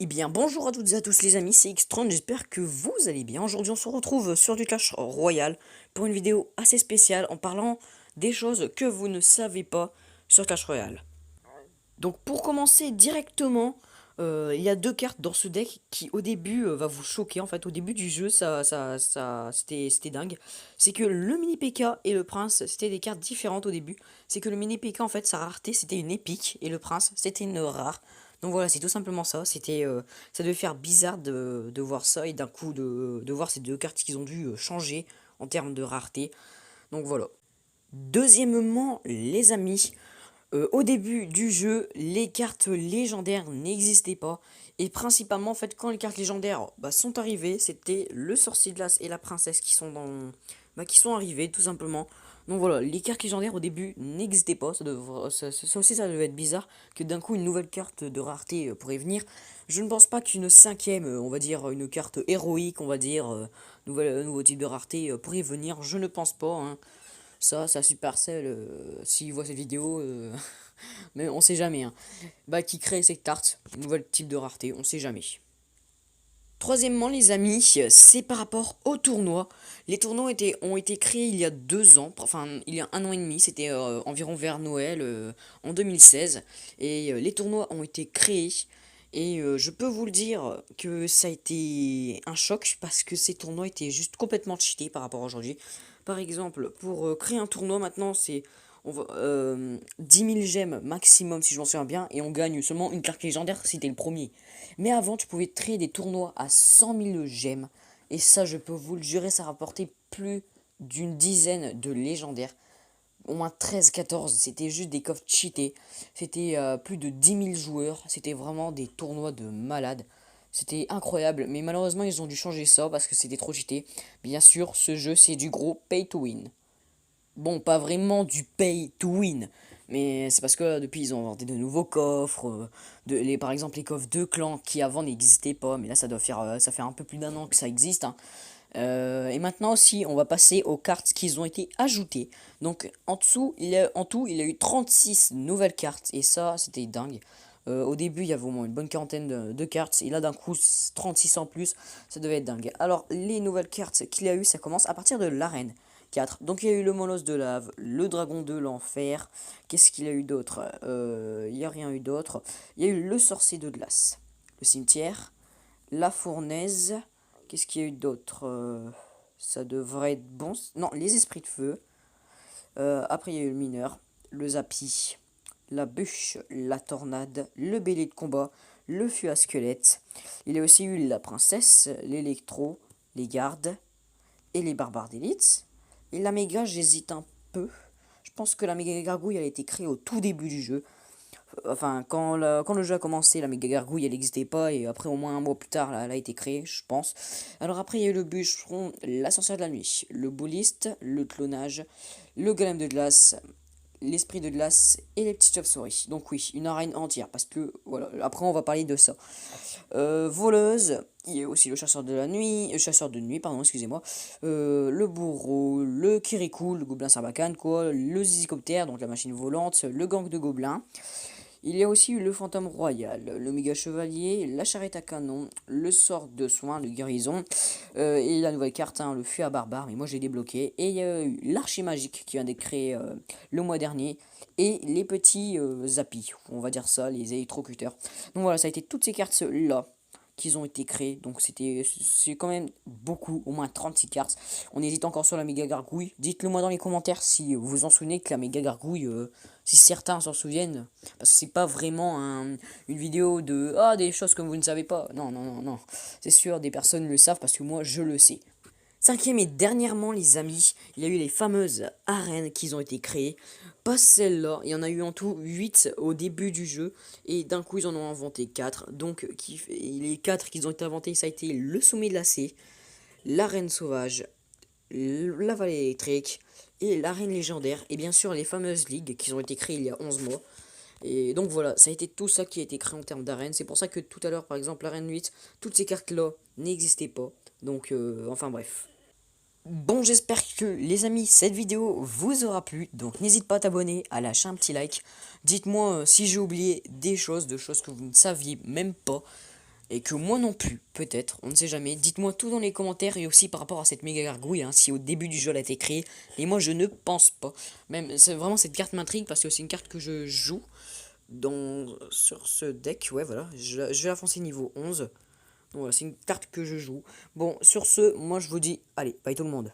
Eh bien, bonjour à toutes et à tous les amis, c'est Xtron, j'espère que vous allez bien. Aujourd'hui, on se retrouve sur du Clash Royale pour une vidéo assez spéciale en parlant des choses que vous ne savez pas sur Clash Royale. Donc, pour commencer directement, il y a deux cartes dans ce deck qui, au début, va vous choquer. En fait, au début du jeu, c'était dingue. C'est que le mini PK et le prince, c'était des cartes différentes au début. C'est que le mini PK, en fait, sa rareté, c'était une épique et le prince, c'était une rare. Donc voilà, c'est tout simplement ça. Ça devait faire bizarre de voir ça et d'un coup de voir ces deux cartes qu'ils ont dû changer en termes de rareté. Donc voilà. Deuxièmement, les amis, au début du jeu, les cartes légendaires n'existaient pas. Et principalement, en fait, quand les cartes légendaires sont arrivées, c'était le sorcier de glace et la princesse qui sont arrivés, tout simplement. Donc voilà, les cartes légendaires au début n'existaient pas. Ça aussi, ça devait être bizarre que d'un coup une nouvelle carte de rareté pourrait venir. Je ne pense pas qu'une cinquième, on va dire une carte héroïque, on va dire, nouveau type de rareté pourrait venir. Je ne pense pas, hein. Ça Supercell, s'il voit cette vidéo, mais on sait jamais, hein. Qui crée cette carte, nouvel type de rareté, on sait jamais. Troisièmement, les amis, c'est par rapport au tournoi. Les tournois ont été créés il y a 2 ans, enfin il y a 1 an et demi, c'était environ vers Noël en 2016. Et les tournois ont été créés. Et je peux vous le dire que ça a été un choc parce que ces tournois étaient juste complètement cheatés par rapport à aujourd'hui. Par exemple, pour créer un tournoi maintenant, c'est 10 000 gemmes maximum si je m'en souviens bien, et on gagne seulement une carte légendaire si t'es le premier. Mais avant, tu pouvais créer des tournois à 100 000 gemmes, et ça, je peux vous le jurer, ça rapportait plus d'une dizaine de légendaires. Au moins 13-14, c'était juste des coffres cheatés. C'était plus de 10 000 joueurs, c'était vraiment des tournois de malades. C'était incroyable, mais malheureusement, ils ont dû changer ça parce que c'était trop cheaté. Bien sûr, ce jeu, c'est du gros pay to win. Bon, pas vraiment du pay to win, mais c'est parce que depuis ils ont inventé de nouveaux coffres, par exemple les coffres de clans qui avant n'existaient pas, mais là ça fait un peu plus d'1 an que ça existe, hein. Et maintenant aussi, on va passer aux cartes qui ont été ajoutées. Donc en dessous, en tout, il y a eu 36 nouvelles cartes, et ça, c'était dingue. Au début, il y avait au moins une bonne quarantaine de cartes, et là d'un coup, 36 en plus, ça devait être dingue. Alors, les nouvelles cartes qu'il y a eu, ça commence à partir de l'arène 4. Donc il y a eu le molosse de lave, le dragon de l'enfer. Qu'est-ce qu'il y a eu d'autre? Il n'y a rien eu d'autre. Il y a eu le sorcier de glace, le cimetière, la fournaise. Qu'est-ce qu'il y a eu d'autre? Ça devrait être bon. Non, les esprits de feu. Après, il y a eu le mineur, le zapi, la bûche, la tornade, le bélier de combat, le fût à squelette. Il y a aussi eu la princesse, l'électro, les gardes et les barbares d'élite. Et la méga, j'hésite un peu. Je pense que la méga gargouille, elle a été créée au tout début du jeu. Enfin, quand le jeu a commencé, la méga gargouille, elle n'existait pas. Et après, au moins 1 mois plus tard, elle a été créée, je pense. Alors après, il y a eu le bûcheron, la sorcière de la nuit, le bouliste, le clonage, le golem de glace, l'esprit de glace et les petites chauves-souris. Donc oui, une arène entière, parce que, voilà, après on va parler de ça. Voleuse, il y a aussi le chasseur de la nuit, chasseur de nuit, pardon, excusez-moi, le bourreau, le kirikou, le gobelin sarbacane, quoi, le zizicoptère, donc la machine volante, le gang de gobelins. Il y a aussi eu le fantôme royal, le méga chevalier, la charrette à canon, le sort de soin, le guérison, et la nouvelle carte, hein, le fût à barbare, mais moi j'ai débloqué. Et il y a eu l'archi magique qui vient d'être créé le mois dernier, et les petits zappis, on va dire ça, les électrocuteurs. Donc voilà, ça a été toutes ces cartes là qui ont été créées, donc c'est quand même beaucoup, au moins 36 cartes. On hésite encore sur la méga gargouille. Dites-le moi dans les commentaires si vous vous en souvenez que la méga gargouille, si certains s'en souviennent, parce que c'est pas vraiment une vidéo de des choses que vous ne savez pas. Non, non, non, non. C'est sûr, des personnes le savent parce que moi je le sais. Cinquième et dernièrement, les amis, il y a eu les fameuses arènes qui ont été créées. Pas celles-là, il y en a eu en tout 8 au début du jeu, et d'un coup ils en ont inventé 4. Donc les 4 qui ont été inventés, ça a été le sommet glacé, l'arène sauvage, la vallée électrique et l'arène légendaire, et bien sûr les fameuses ligues qui ont été créées il y a 11 mois. Et donc voilà, ça a été tout ça qui a été créé en termes d'arène. C'est pour ça que tout à l'heure, par exemple, l'arène 8, toutes ces cartes-là n'existaient pas. Donc, enfin bref. Bon, j'espère que les amis, cette vidéo vous aura plu. Donc n'hésite pas à t'abonner, à lâcher un petit like. Dites-moi si j'ai oublié des choses, de choses que vous ne saviez même pas. et que moi non plus, peut-être, on ne sait jamais. Dites-moi tout dans les commentaires et aussi par rapport à cette méga gargouille, hein, si au début du jeu elle a été créée. Mais moi je ne pense pas. Même, c'est vraiment cette carte m'intrigue parce que c'est une carte que je joue sur ce deck. Ouais, voilà, je vais la foncer niveau 11. Donc voilà, c'est une carte que je joue. Bon, sur ce, moi je vous dis, allez, bye tout le monde.